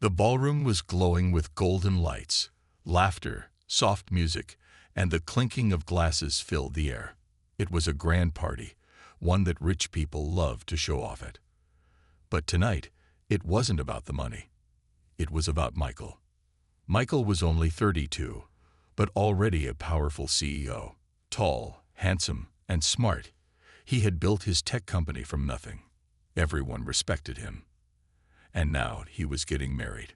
The ballroom was glowing with golden lights, laughter, soft music, and the clinking of glasses filled the air. It was a grand party, one that rich people loved to show off at. But tonight, it wasn't about the money. It was about Michael. Michael was only 32, but already a powerful CEO. Tall, handsome, and smart, he had built his tech company from nothing. Everyone respected him. And now he was getting married.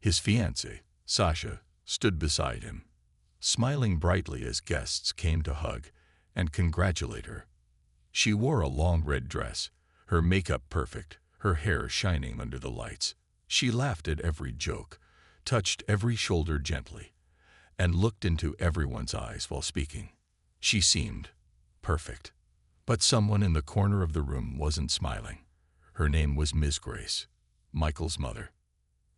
His fiancée, Sasha, stood beside him, smiling brightly as guests came to hug and congratulate her. She wore a long red dress, her makeup perfect, her hair shining under the lights. She laughed at every joke, touched every shoulder gently, and looked into everyone's eyes while speaking. She seemed perfect. But someone in the corner of the room wasn't smiling. Her name was Miss Grace, Michael's mother.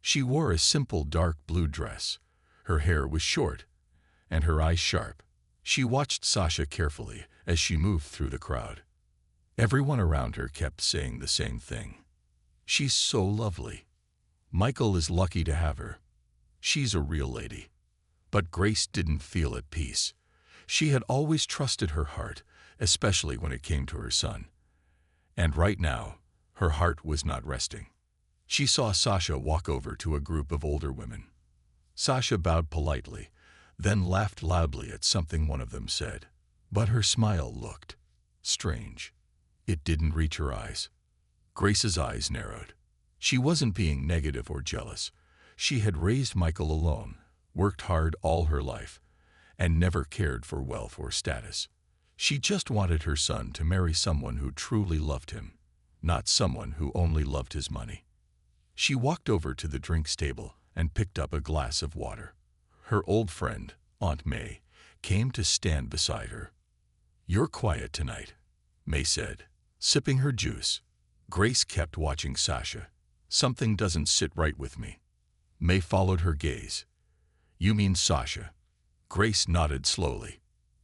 She wore a simple dark blue dress. Her hair was short, and her eyes sharp. She watched Sasha carefully as she moved through the crowd. Everyone around her kept saying the same thing. She's so lovely. Michael is lucky to have her. She's a real lady. But Grace didn't feel at peace. She had always trusted her heart, especially when it came to her son. And right now, her heart was not resting. She saw Sasha walk over to a group of older women. Sasha bowed politely, then laughed loudly at something one of them said. But her smile looked strange. It didn't reach her eyes. Grace's eyes narrowed. She wasn't being negative or jealous. She had raised Michael alone, worked hard all her life, and never cared for wealth or status. She just wanted her son to marry someone who truly loved him, not someone who only loved his money. She walked over to the drinks table and picked up a glass of water. Her old friend, Aunt May, came to stand beside her. "You're quiet tonight," May said, sipping her juice. Grace kept watching Sasha. "Something doesn't sit right with me." May followed her gaze. "You mean Sasha?" Grace nodded slowly.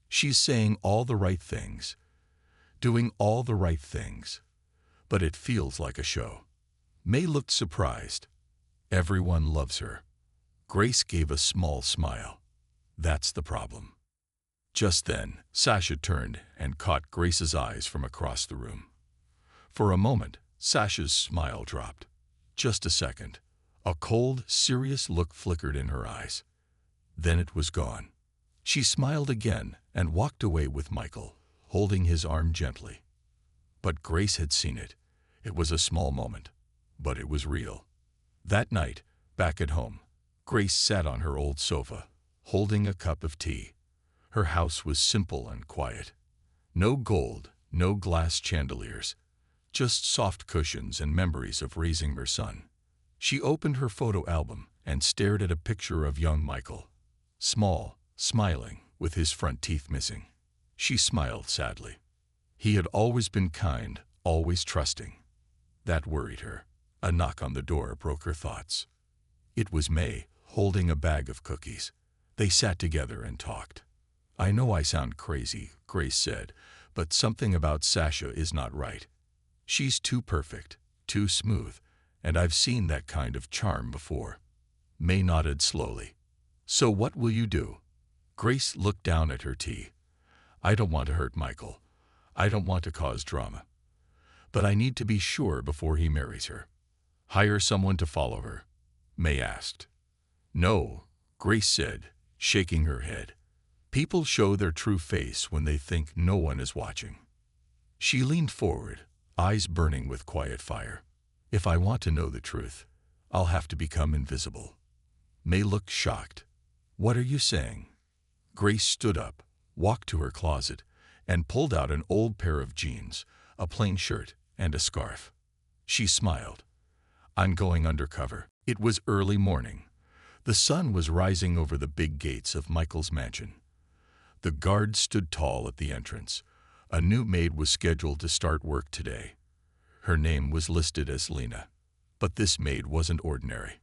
"She's saying all the right things, doing all the right things, but it feels like a show." May looked surprised. "Everyone loves her." Grace gave a small smile. "That's the problem." Just then, Sasha turned and caught Grace's eyes from across the room. For a moment, Sasha's smile dropped. Just a second. A cold, serious look flickered in her eyes. Then it was gone. She smiled again and walked away with Michael, holding his arm gently. But Grace had seen it. It was a small moment, but it was real. That night, back at home, Grace sat on her old sofa, holding a cup of tea. Her house was simple and quiet. No gold, no glass chandeliers, just soft cushions and memories of raising her son. She opened her photo album and stared at a picture of young Michael, small, smiling, with his front teeth missing. She smiled sadly. He had always been kind, always trusting. That worried her. A knock on the door broke her thoughts. It was May, holding a bag of cookies. They sat together and talked. "I know I sound crazy," Grace said, "but something about Sasha is not right. She's too perfect, too smooth, and I've seen that kind of charm before." May nodded slowly. "So what will you do?" Grace looked down at her tea. "I don't want to hurt Michael. I don't want to cause drama. But I need to be sure before he marries her." "Hire someone to follow her?" May asked. "No," Grace said, shaking her head. "People show their true face when they think no one is watching." She leaned forward, eyes burning with quiet fire. "If I want to know the truth, I'll have to become invisible." May looked shocked. "What are you saying?" Grace stood up, walked to her closet, and pulled out an old pair of jeans, a plain shirt, and a scarf. She smiled. "I'm going undercover." It was early morning. The sun was rising over the big gates of Michael's mansion. The guard stood tall at the entrance. A new maid was scheduled to start work today. Her name was listed as Lena. But this maid wasn't ordinary.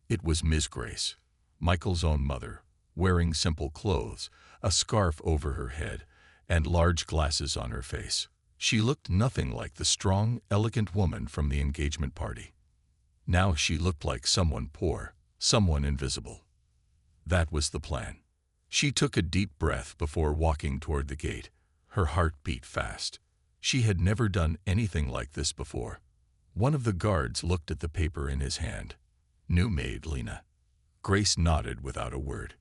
It was Miss Grace, Michael's own mother, wearing simple clothes, a scarf over her head, and large glasses on her face. She looked nothing like the strong, elegant woman from the engagement party. Now she looked like someone poor, someone invisible. That was the plan. She took a deep breath before walking toward the gate. Her heart beat fast. She had never done anything like this before. One of the guards looked at the paper in his hand. New maid, Lena. Grace nodded without a word.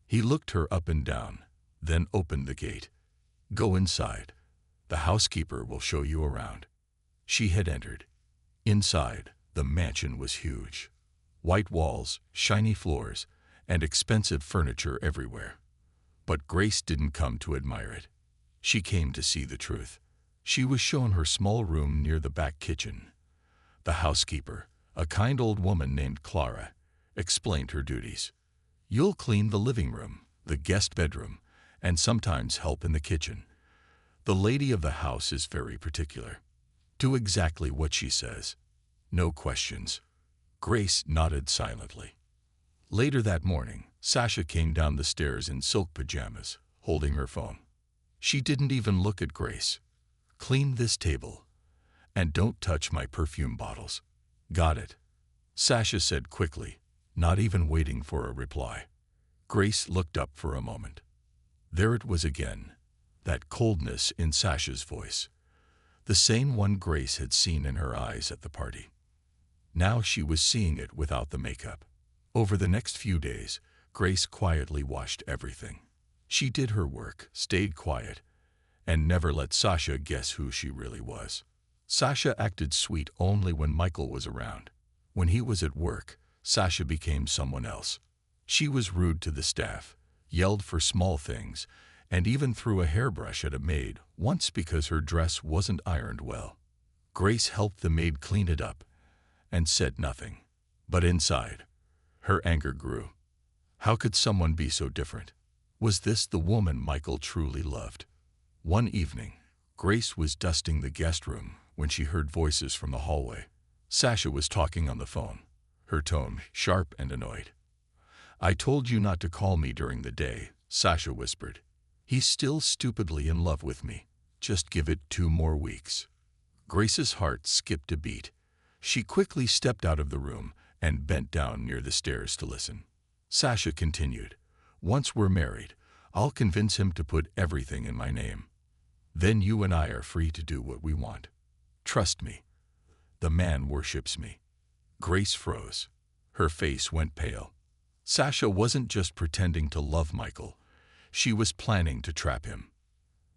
He looked her up and down, then opened the gate. Go inside. The housekeeper will show you around. She had entered. Inside, the mansion was huge. White walls, shiny floors, and expensive furniture everywhere. But Grace didn't come to admire it. She came to see the truth. She was shown her small room near the back kitchen. The housekeeper, a kind old woman named Clara, explained her duties. You'll clean the living room, the guest bedroom, and sometimes help in the kitchen. The lady of the house is very particular. Do exactly what she says. No questions. Grace nodded silently. Later that morning, Sasha came down the stairs in silk pajamas, holding her phone. She didn't even look at Grace. Clean this table. And don't touch my perfume bottles. Got it? Sasha said quickly, not even waiting for a reply. Grace looked up for a moment. There it was again, that coldness in Sasha's voice. The same one Grace had seen in her eyes at the party. Now she was seeing it without the makeup. Over the next few days, Grace quietly watched everything. She did her work, stayed quiet, and never let Sasha guess who she really was. Sasha acted sweet only when Michael was around. When he was at work, Sasha became someone else. She was rude to the staff, yelled for small things, and even threw a hairbrush at a maid once because her dress wasn't ironed well. Grace helped the maid clean it up and said nothing. But inside, her anger grew. How could someone be so different? Was this the woman Michael truly loved? One evening, Grace was dusting the guest room when she heard voices from the hallway. Sasha was talking on the phone, her tone sharp and annoyed. I told you not to call me during the day, Sasha whispered. He's still stupidly in love with me. Just give it 2 more weeks. Grace's heart skipped a beat. She quickly stepped out of the room and bent down near the stairs to listen. Sasha continued, once we're married, I'll convince him to put everything in my name. Then you and I are free to do what we want. Trust me. The man worships me. Grace froze. Her face went pale. Sasha wasn't just pretending to love Michael. She was planning to trap him.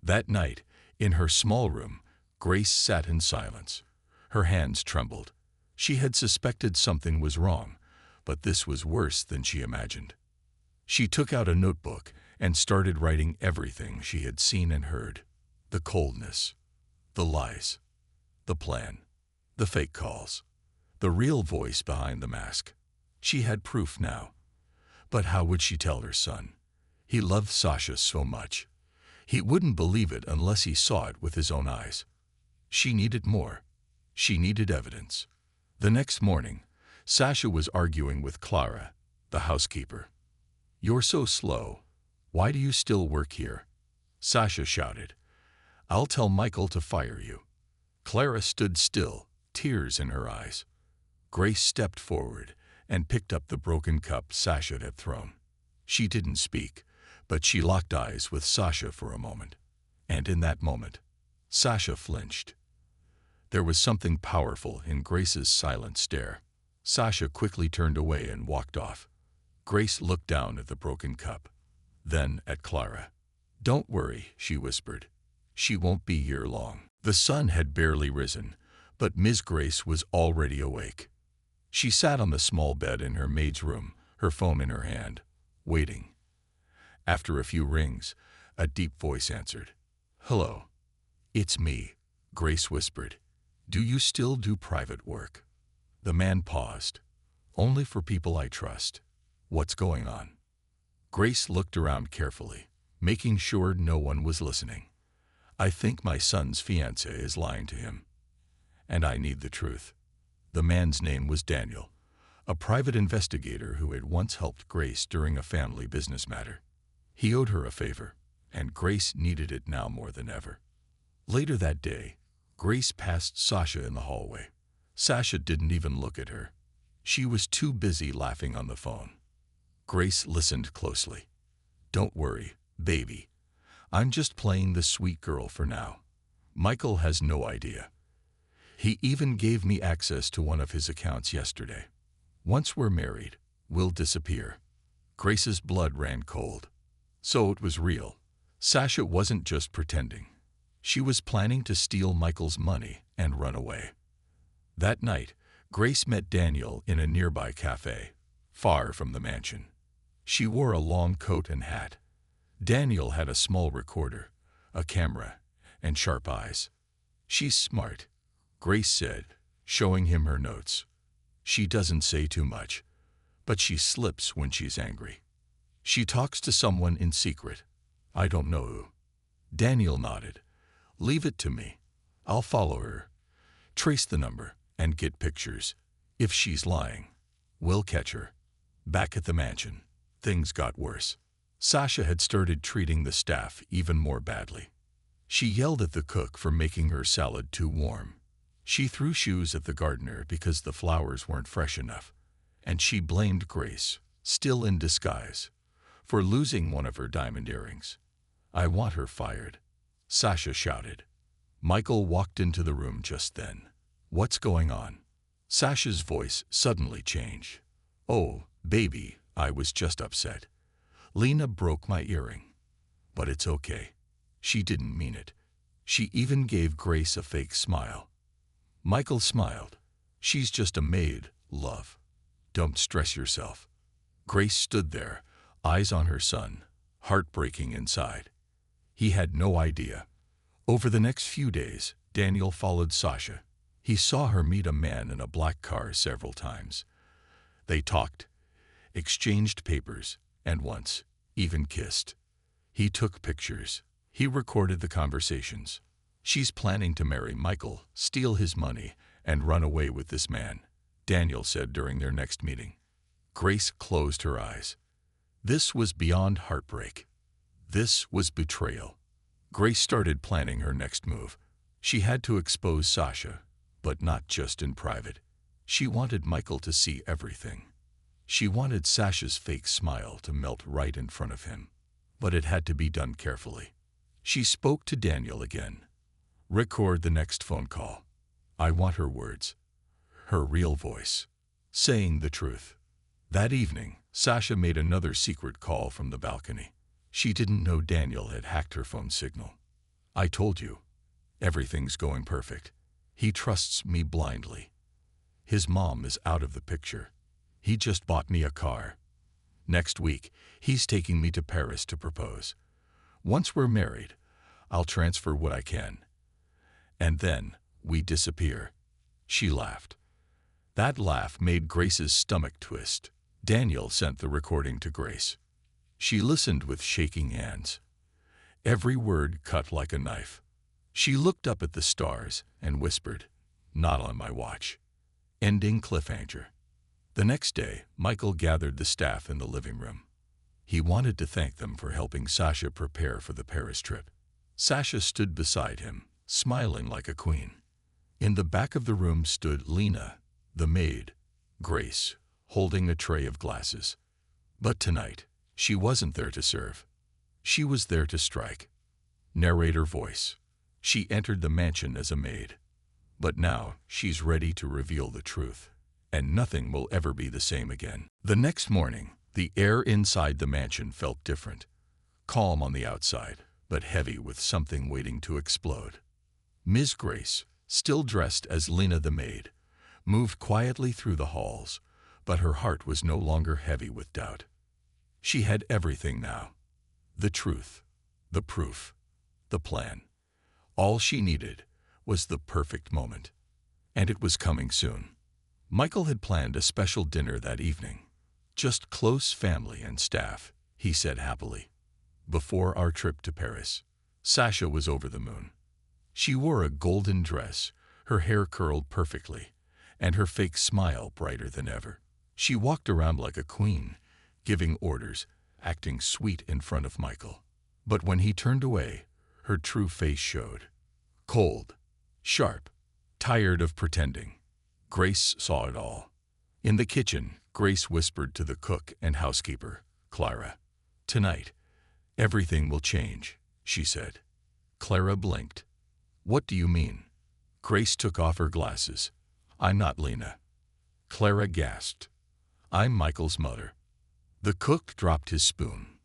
That night, in her small room, Grace sat in silence. Her hands trembled. She had suspected something was wrong, but this was worse than she imagined. She took out a notebook and started writing everything she had seen and heard. The coldness, the lies, the plan, the fake calls, the real voice behind the mask. She had proof now. But how would she tell her son? He loved Sasha so much. He wouldn't believe it unless he saw it with his own eyes. She needed more. She needed evidence. The next morning, Sasha was arguing with Clara, the housekeeper. You're so slow. Why do you still work here? Sasha shouted. I'll tell Michael to fire you. Clara stood still, tears in her eyes. Grace stepped forward and picked up the broken cup Sasha had thrown. She didn't speak, but she locked eyes with Sasha for a moment. And in that moment, Sasha flinched. There was something powerful in Grace's silent stare. Sasha quickly turned away and walked off. Grace looked down at the broken cup, then at Clara. Don't worry, she whispered. She won't be here long. The sun had barely risen, but Miss Grace was already awake. She sat on the small bed in her maid's room, her phone in her hand, waiting. After a few rings, a deep voice answered. Hello. It's me, Grace whispered. Do you still do private work? The man paused. Only for people I trust. What's going on? Grace looked around carefully, making sure no one was listening. I think my son's fiancé is lying to him. And I need the truth. The man's name was Daniel, a private investigator who had once helped Grace during a family business matter. He owed her a favor, and Grace needed it now more than ever. Later that day, Grace passed Sasha in the hallway. Sasha didn't even look at her. She was too busy laughing on the phone. Grace listened closely. "Don't worry, baby. I'm just playing the sweet girl for now. Michael has no idea. He even gave me access to one of his accounts yesterday. Once we're married, we'll disappear." Grace's blood ran cold. So it was real. Sasha wasn't just pretending. She was planning to steal Michael's money and run away. That night, Grace met Daniel in a nearby cafe, far from the mansion. She wore a long coat and hat. Daniel had a small recorder, a camera, and sharp eyes. "She's smart," Grace said, showing him her notes. "She doesn't say too much, but she slips when she's angry. She talks to someone in secret. I don't know who." Daniel nodded. "Leave it to me. I'll follow her, trace the number, and get pictures. If she's lying, we'll catch her." Back at the mansion, things got worse. Sasha had started treating the staff even more badly. She yelled at the cook for making her salad too warm. She threw shoes at the gardener because the flowers weren't fresh enough. And she blamed Grace, still in disguise, for losing one of her diamond earrings. "I want her fired," Sasha shouted. Michael walked into the room just then. "What's going on?" Sasha's voice suddenly changed. "Oh, baby, I was just upset. Lena broke my earring. But it's okay. She didn't mean it." She even gave Grace a fake smile. Michael smiled. "She's just a maid, love. Don't stress yourself." Grace stood there, eyes on her son, heartbreaking inside. He had no idea. Over the next few days, Daniel followed Sasha. He saw her meet a man in a black car several times. They talked, exchanged papers, and once, even kissed. He took pictures. He recorded the conversations. "She's planning to marry Michael, steal his money, and run away with this man," Daniel said during their next meeting. Grace closed her eyes. This was beyond heartbreak. This was betrayal. Grace started planning her next move. She had to expose Sasha, but not just in private. She wanted Michael to see everything. She wanted Sasha's fake smile to melt right in front of him. But it had to be done carefully. She spoke to Daniel again. "Record the next phone call. I want her words. Her real voice. Saying the truth." That evening, Sasha made another secret call from the balcony. She didn't know Daniel had hacked her phone signal. "I told you. Everything's going perfect. He trusts me blindly. His mom is out of the picture. He just bought me a car. Next week, he's taking me to Paris to propose. Once we're married, I'll transfer what I can. And then, we disappear." She laughed. That laugh made Grace's stomach twist. Daniel sent the recording to Grace. She listened with shaking hands. Every word cut like a knife. She looked up at the stars and whispered, "Not on my watch." Ending cliffhanger. The next day, Michael gathered the staff in the living room. He wanted to thank them for helping Sasha prepare for the Paris trip. Sasha stood beside him, smiling like a queen. In the back of the room stood Lena, the maid, Grace, holding a tray of glasses. But tonight, she wasn't there to serve. She was there to strike. Narrator voice. She entered the mansion as a maid. But now, she's ready to reveal the truth. And nothing will ever be the same again. The next morning, the air inside the mansion felt different. Calm on the outside, but heavy with something waiting to explode. Ms. Grace, still dressed as Lena the maid, moved quietly through the halls, but her heart was no longer heavy with doubt. She had everything now. The truth, the proof, the plan. All she needed was the perfect moment. And it was coming soon. Michael had planned a special dinner that evening. "Just close family and staff," he said happily. Before our trip to Paris, Sasha was over the moon. She wore a golden dress, her hair curled perfectly, and her fake smile brighter than ever. She walked around like a queen, giving orders, acting sweet in front of Michael. But when he turned away, her true face showed. Cold, sharp, tired of pretending. Grace saw it all. In the kitchen, Grace whispered to the cook and housekeeper, Clara. "Tonight, everything will change," she said. Clara blinked. "What do you mean?" Grace took off her glasses. "I'm not Lena." Clara gasped. "I'm Michael's mother." The cook dropped his spoon.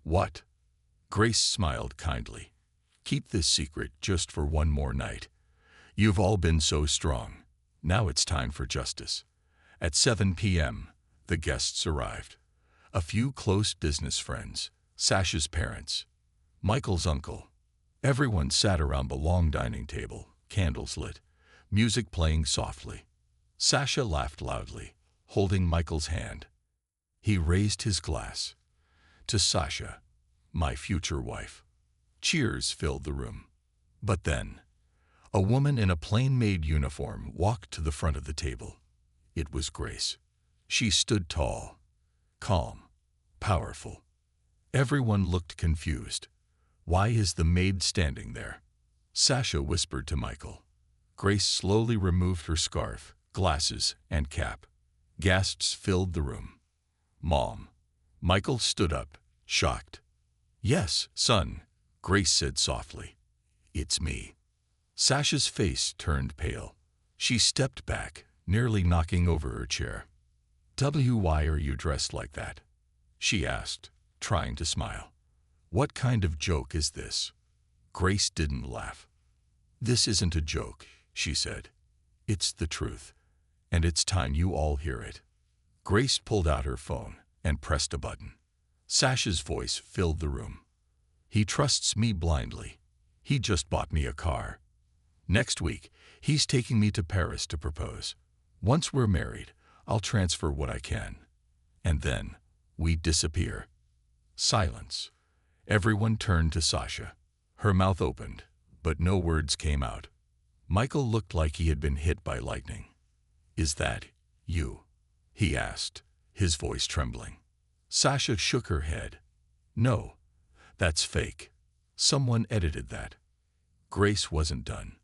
"What?" Grace smiled kindly. "Keep this secret just for one more night. You've all been so strong. Now it's time for justice." At 7 p.m., the guests arrived. A few close business friends, Sasha's parents, Michael's uncle. Everyone sat around the long dining table, candles lit, music playing softly. Sasha laughed loudly, holding Michael's hand. He raised his glass. "To Sasha, my future wife." Cheers filled the room. But then, a woman in a plain Maid uniform walked to the front of the table. It was Grace. She stood tall, calm, powerful. Everyone looked confused. "Why is the Maid standing there?" Sasha whispered to Michael. Grace slowly removed her scarf, glasses, and cap. Gasps filled the room. "Mom." Michael stood up, shocked. "Yes, son," Grace said softly. "It's me." Sasha's face turned pale. She stepped back, nearly knocking over her chair. "Why are you dressed like that?" she asked, trying to smile. "What kind of joke is this?" Grace didn't laugh. "This isn't a joke," she said. "It's the truth, and it's time you all hear it." Grace pulled out her phone and pressed a button. Sasha's voice filled the room. "He trusts me blindly. He just bought me a car. Next week, he's taking me to Paris to propose. Once we're married, I'll transfer what I can. And then, we disappear." Silence. Everyone turned to Sasha. Her mouth opened, but no words came out. Michael looked like he had been hit by lightning. "Is that you?" he asked, his voice trembling. Sasha shook her head. "No, that's fake. Someone edited that." Grace wasn't done.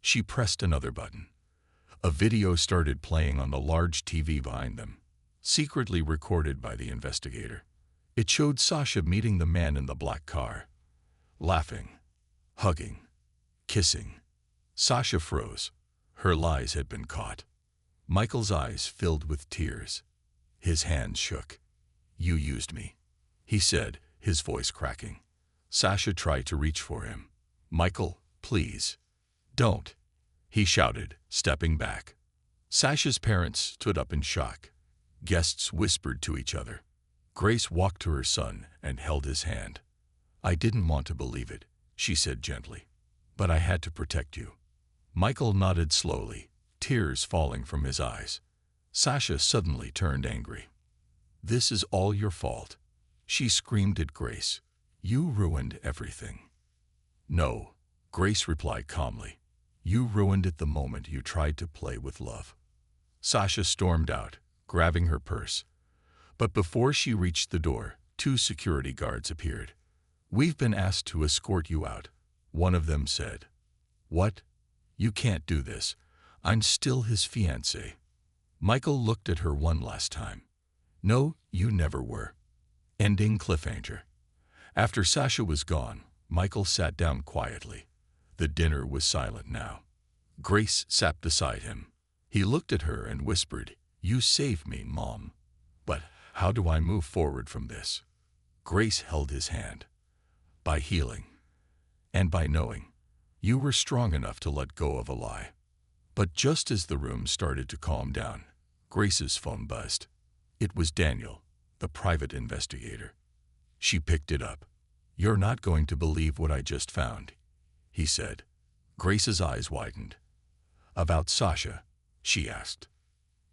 She pressed another button. A video started playing on the large TV behind them, secretly recorded by the investigator. It showed Sasha meeting the man in the black car, laughing, hugging, kissing. Sasha froze. Her lies had been caught. Michael's eyes filled with tears. His hands shook. "You used me," he said, his voice cracking. Sasha tried to reach for him. "Michael, please. Don't," he shouted, stepping back. Sasha's parents stood up in shock. Guests whispered to each other. Grace walked to her son and held his hand. "I didn't want to believe it," she said gently, "but I had to protect you." Michael nodded slowly, tears falling from his eyes. Sasha suddenly turned angry. "This is all your fault," she screamed at Grace. "You ruined everything." "No," Grace replied calmly. "You ruined it the moment you tried to play with love." Sasha stormed out, grabbing her purse. But before she reached the door, 2 security guards appeared. "We've been asked to escort you out," one of them said. "What? You can't do this. I'm still his fiancé." Michael looked at her one last time. "No, you never were." Ending cliffhanger. After Sasha was gone, Michael sat down quietly. The dinner was silent now. Grace sat beside him. He looked at her and whispered, "You saved me, Mom. But how do I move forward from this?" Grace held his hand. "By healing. And by knowing. You were strong enough to let go of a lie." But just as the room started to calm down, Grace's phone buzzed. It was Daniel, the private investigator. She picked it up. "You're not going to believe what I just found," he said. Grace's eyes widened. "About Sasha?" she asked.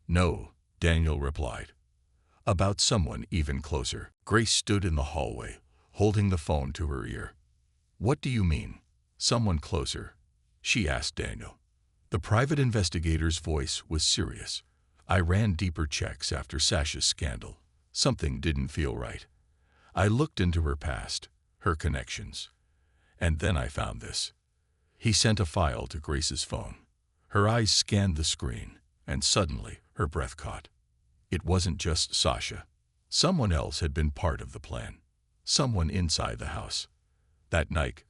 "No," Daniel replied. "About someone even closer." Grace stood in the hallway, holding the phone to her ear. "What do you mean, someone closer?" she asked Daniel. The private investigator's voice was serious. "I ran deeper checks after Sasha's scandal. Something didn't feel right. I looked into her past, her connections. And then I found this." He sent a file to Grace's phone. Her eyes scanned the screen, and suddenly her breath caught. It wasn't just Sasha. Someone else had been part of the plan. Someone inside the house. That night,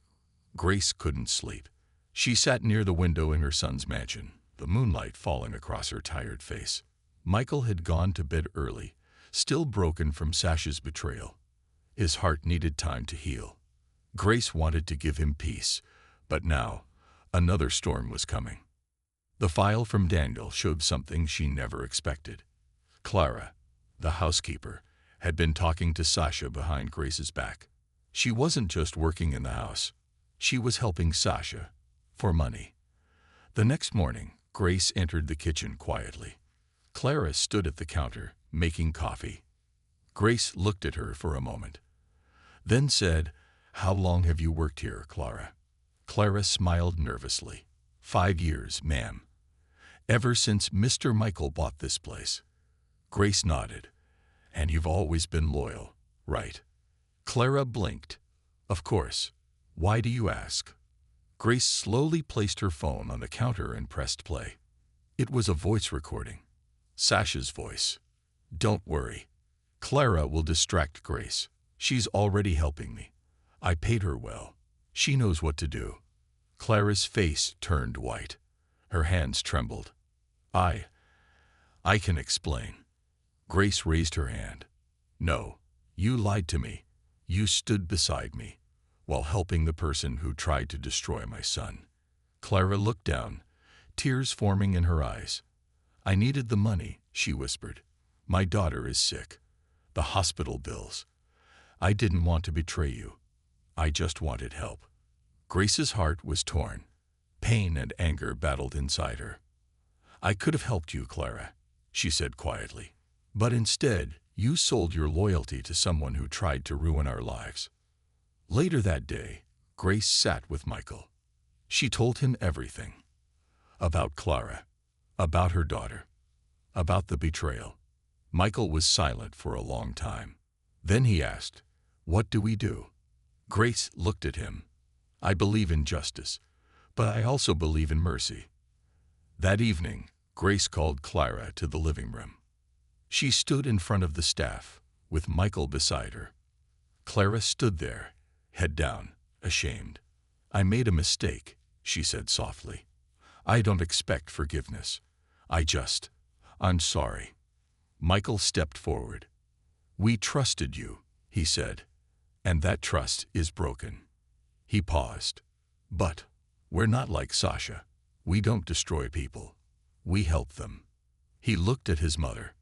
Grace couldn't sleep. She sat near the window in her son's mansion, the moonlight falling across her tired face. Michael had gone to bed early, still broken from Sasha's betrayal. His heart needed time to heal. Grace wanted to give him peace, but now, another storm was coming. The file from Daniel showed something she never expected. Clara, the housekeeper, had been talking to Sasha behind Grace's back. She wasn't just working in the house. She was helping Sasha for money. The next morning, Grace entered the kitchen quietly. Clara stood at the counter, making coffee. Grace looked at her for a moment, then said, "How long have you worked here, Clara?" Clara smiled nervously. 5 years, ma'am. Ever since Mr. Michael bought this place. Grace nodded. And you've always been loyal, right? Clara blinked. Of course. Why do you ask? Grace slowly placed her phone on the counter and pressed play. It was a voice recording. Sasha's voice. Don't worry. Clara will distract Grace. She's already helping me. I paid her well. She knows what to do. Clara's face turned white. Her hands trembled. I can explain. Grace raised her hand. No, you lied to me. You stood beside me, while helping the person who tried to destroy my son. Clara looked down, tears forming in her eyes. I needed the money, she whispered. My daughter is sick. The hospital bills. I didn't want to betray you. I just wanted help. Grace's heart was torn. Pain and anger battled inside her. I could have helped you, Clara, she said quietly. But instead, you sold your loyalty to someone who tried to ruin our lives. Later that day, Grace sat with Michael. She told him everything. About Clara, about her daughter, about the betrayal. Michael was silent for a long time. Then he asked, "What do we do?" Grace looked at him. I believe in justice, but I also believe in mercy. That evening, Grace called Clara to the living room. She stood in front of the staff, with Michael beside her. Clara stood there, head down, ashamed. I made a mistake, she said softly. I don't expect forgiveness. I'm sorry. Michael stepped forward. We trusted you, he said, and that trust is broken. He paused. But we're not like Sasha. We don't destroy people. We help them. He looked at his mother.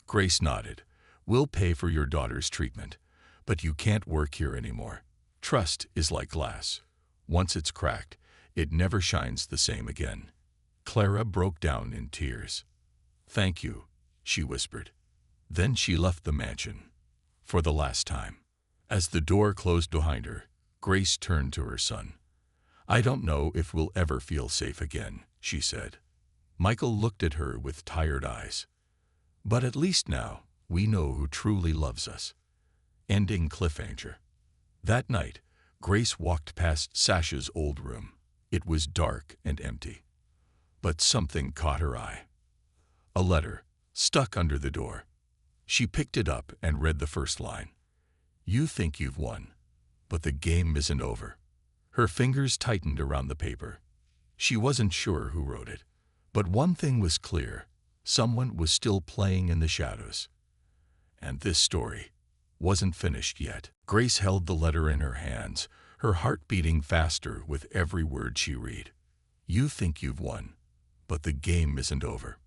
Grace nodded. We'll pay for your daughter's treatment, but you can't work here anymore. Trust is like glass. Once it's cracked, it never shines the same again. Clara broke down in tears. Thank you, she whispered. Then she left the mansion. For the last time. As the door closed behind her, Grace turned to her son. I don't know if we'll ever feel safe again, she said. Michael looked at her with tired eyes. But at least now, we know who truly loves us. Ending cliffhanger. That night, Grace walked past Sasha's old room. It was dark and empty. But something caught her eye. A letter, stuck under the door. She picked it up and read the first line. You think you've won, but the game isn't over. Her fingers tightened around the paper. She wasn't sure who wrote it, but one thing was clear. Someone was still playing in the shadows. And this story wasn't finished yet. Grace held the letter in her hands, her heart beating faster with every word she read. You think you've won, but the game isn't over.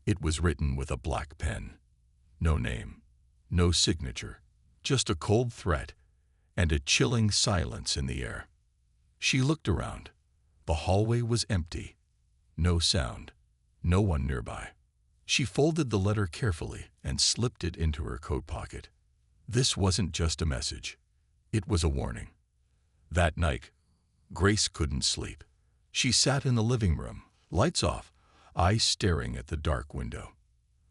It was written with a black pen. No name, no signature, just a cold threat and a chilling silence in the air. She looked around. The hallway was empty. No sound, no one nearby. She folded the letter carefully and slipped it into her coat pocket. This wasn't just a message. It was a warning. That night, Grace couldn't sleep. She sat in the living room, lights off, eyes staring at the dark window.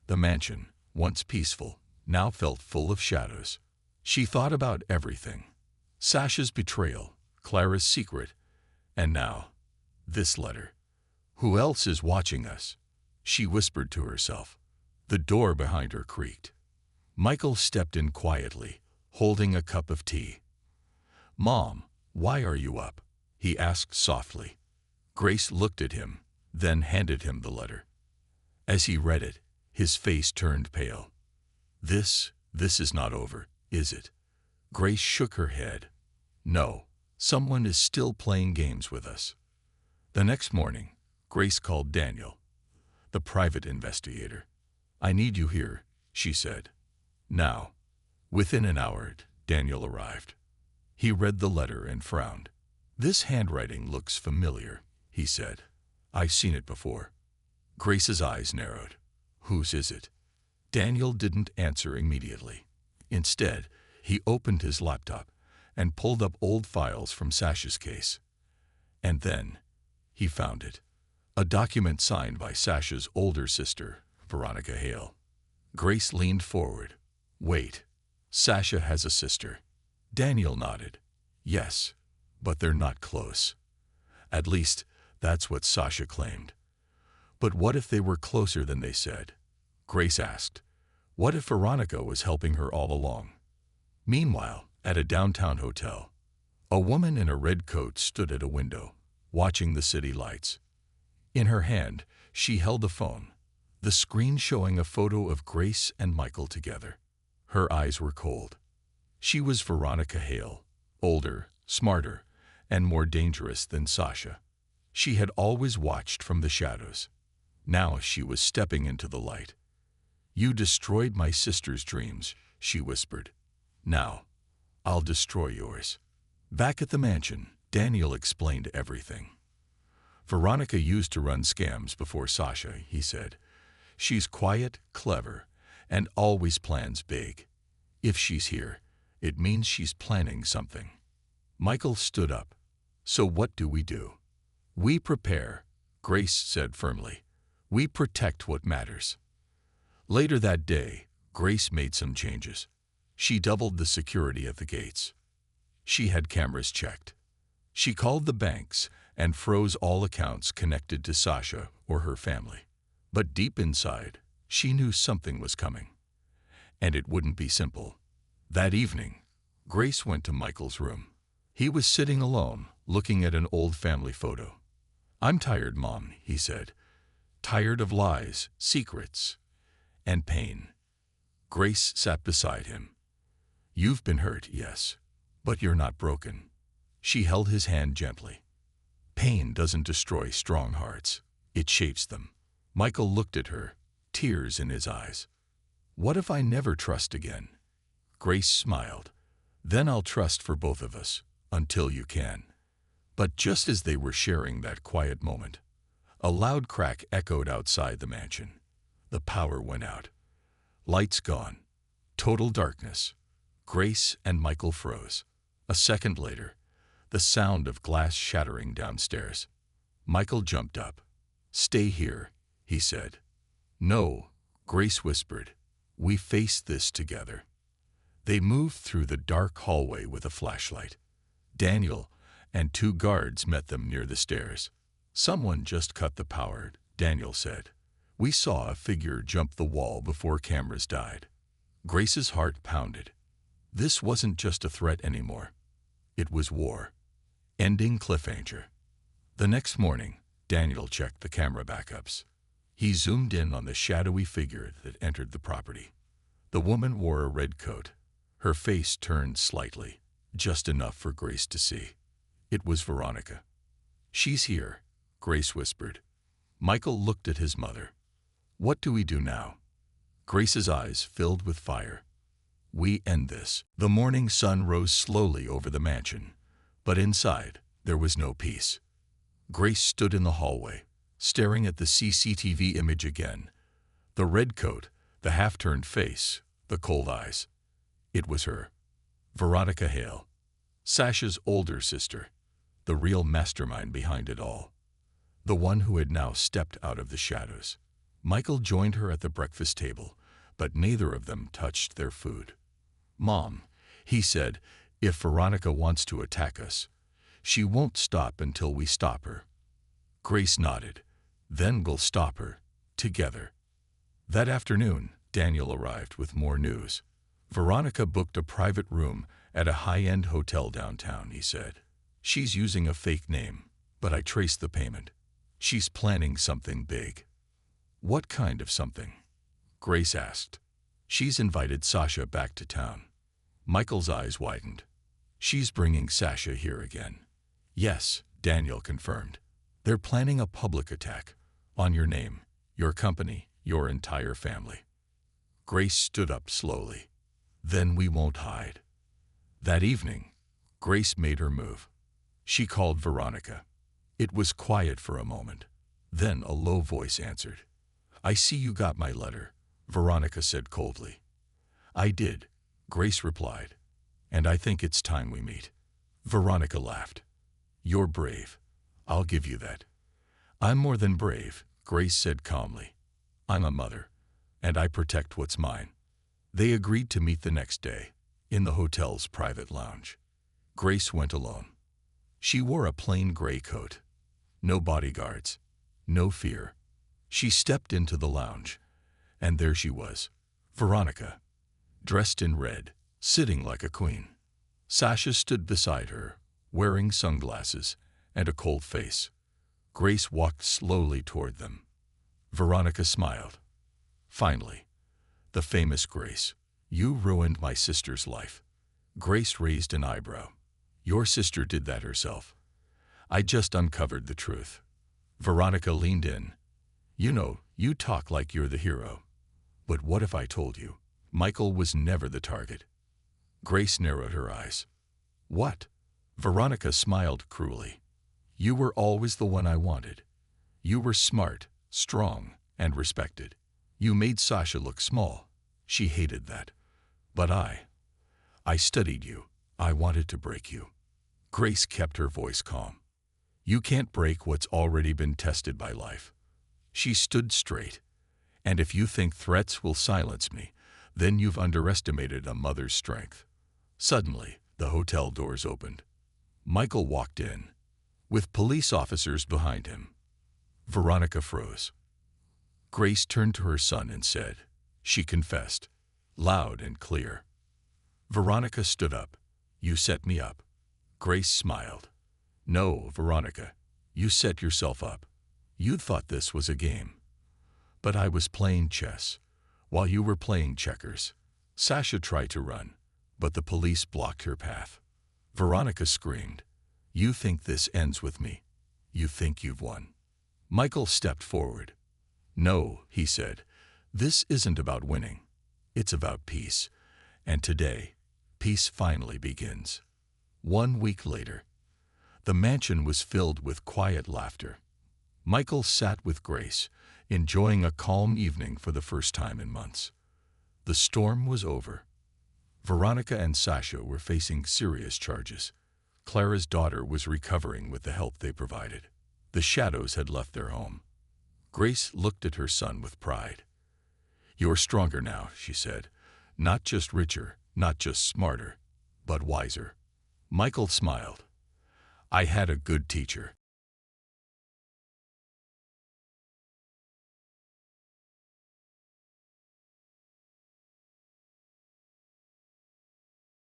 The mansion, once peaceful, now felt full of shadows. She thought about everything. Sasha's betrayal, Clara's secret, and now, this letter. Who else is watching us? she whispered to herself. The door behind her creaked. Michael stepped in quietly, holding a cup of tea. "Mom, why are you up?" he asked softly. Grace looked at him, then handed him the letter. As he read it, his face turned pale. This is not over, is it?" Grace shook her head. "No, someone is still playing games with us." The next morning, Grace called Daniel, the private investigator. "I need you here," she said. "Now." Within an hour, Daniel arrived. He read the letter and frowned. "This handwriting looks familiar," he said. "I've seen it before." Grace's eyes narrowed. "Whose is it?" Daniel didn't answer immediately. Instead, he opened his laptop and pulled up old files from Sasha's case. And then he found it. A document signed by Sasha's older sister, Veronica Hale. Grace leaned forward. "Wait, Sasha has a sister." Daniel nodded. "Yes, but they're not close. At least, that's what Sasha claimed." "But what if they were closer than they said?" Grace asked. "What if Veronica was helping her all along?" Meanwhile, at a downtown hotel, a woman in a red coat stood at a window, watching the city lights. In her hand, she held a phone, the screen showing a photo of Grace and Michael together. Her eyes were cold. She was Veronica Hale, older, smarter, and more dangerous than Sasha. She had always watched from the shadows. Now she was stepping into the light. "You destroyed my sister's dreams," she whispered. "Now, I'll destroy yours." Back at the mansion, Daniel explained everything. "Veronica used to run scams before Sasha," he said. "She's quiet, clever, and always plans big. If she's here, it means she's planning something." Michael stood up. "So what do we do?" "We prepare," Grace said firmly. "We protect what matters." Later that day, Grace made some changes. She doubled the security at the gates. She had cameras checked. She called the banks and froze all accounts connected to Sasha or her family. But deep inside, she knew something was coming. And it wouldn't be simple. That evening, Grace went to Michael's room. He was sitting alone, looking at an old family photo. "I'm tired, Mom," he said. "Tired of lies, secrets, and pain." Grace sat beside him. "You've been hurt, yes, but you're not broken." She held his hand gently. "Pain doesn't destroy strong hearts. It shapes them." Michael looked at her, tears in his eyes. "What if I never trust again?" Grace smiled. "Then I'll trust for both of us, until you can." But just as they were sharing that quiet moment, a loud crack echoed outside the mansion. The power went out. Lights gone. Total darkness. Grace and Michael froze. A second later, the sound of glass shattering downstairs. Michael jumped up. "Stay here," he said. "No," Grace whispered. "We face this together." They moved through the dark hallway with a flashlight. Daniel and two guards met them near the stairs. "Someone just cut the power," Daniel said. "We saw a figure jump the wall before cameras died." Grace's heart pounded. This wasn't just a threat anymore. It was war. Ending cliffhanger. The next morning, Daniel checked the camera backups. He zoomed in on the shadowy figure that entered the property. The woman wore a red coat. Her face turned slightly, just enough for Grace to see. It was Veronica. "She's here," Grace whispered. Michael looked at his mother. "What do we do now?" Grace's eyes filled with fire. "We end this." The morning sun rose slowly over the mansion, but inside there was no peace. Grace stood in the hallway, staring at the CCTV image again. The red coat, the half-turned face, the cold eyes. It was her. Veronica Hale. Sasha's older sister. The real mastermind behind it all. The one who had now stepped out of the shadows. Michael joined her at the breakfast table, but neither of them touched their food. "Mom," he said, "if Veronica wants to attack us, she won't stop until we stop her." Grace nodded. "Then we'll stop her, together. That afternoon, Daniel arrived with more news. Veronica booked a private room at a high-end hotel downtown, he said. She's using a fake name, but I traced the payment. She's planning something big. What kind of something? Grace asked. She's invited Sasha back to town. Michael's eyes widened. She's bringing Sasha here again. Yes, Daniel confirmed. They're planning a public attack on your name, your company, your entire family. Grace stood up slowly. Then we won't hide. That evening, Grace made her move. She called Veronica. It was quiet for a moment. Then a low voice answered. I see you got my letter, Veronica said coldly. I did, Grace replied. And I think it's time we meet. Veronica laughed. You're brave. I'll give you that. I'm more than brave, Grace said calmly. I'm a mother, and I protect what's mine. They agreed to meet the next day, in the hotel's private lounge. Grace went alone. She wore a plain gray coat. No bodyguards. No fear. She stepped into the lounge, and there she was, Veronica, dressed in red, sitting like a queen. Sasha stood beside her, wearing sunglasses and a cold face. Grace walked slowly toward them. Veronica smiled. Finally, the famous Grace. You ruined my sister's life. Grace raised an eyebrow. Your sister did that herself. I just uncovered the truth. Veronica leaned in. You know, you talk like you're the hero. But what if I told you? Michael was never the target. Grace narrowed her eyes. What? Veronica smiled cruelly. You were always the one I wanted. You were smart, strong, and respected. You made Sasha look small. She hated that. But I studied you. I wanted to break you. Grace kept her voice calm. You can't break what's already been tested by life. She stood straight. And if you think threats will silence me, then you've underestimated a mother's strength. Suddenly, the hotel doors opened. Michael walked in, with police officers behind him. Veronica froze. Grace turned to her son and said, she confessed, loud and clear. Veronica stood up. You set me up. Grace smiled. No, Veronica, you set yourself up. You thought this was a game. But I was playing chess, while you were playing checkers. Sasha tried to run, but the police blocked her path. Veronica screamed. You think this ends with me? You think you've won? Michael stepped forward. No, he said, this isn't about winning. It's about peace. And today, peace finally begins. 1 week later, the mansion was filled with quiet laughter. Michael sat with Grace, enjoying a calm evening for the first time in months. The storm was over. Veronica and Sasha were facing serious charges. Clara's daughter was recovering with the help they provided. The shadows had left their home. Grace looked at her son with pride. You're stronger now, she said. Not just richer, not just smarter, but wiser. Michael smiled. I had a good teacher.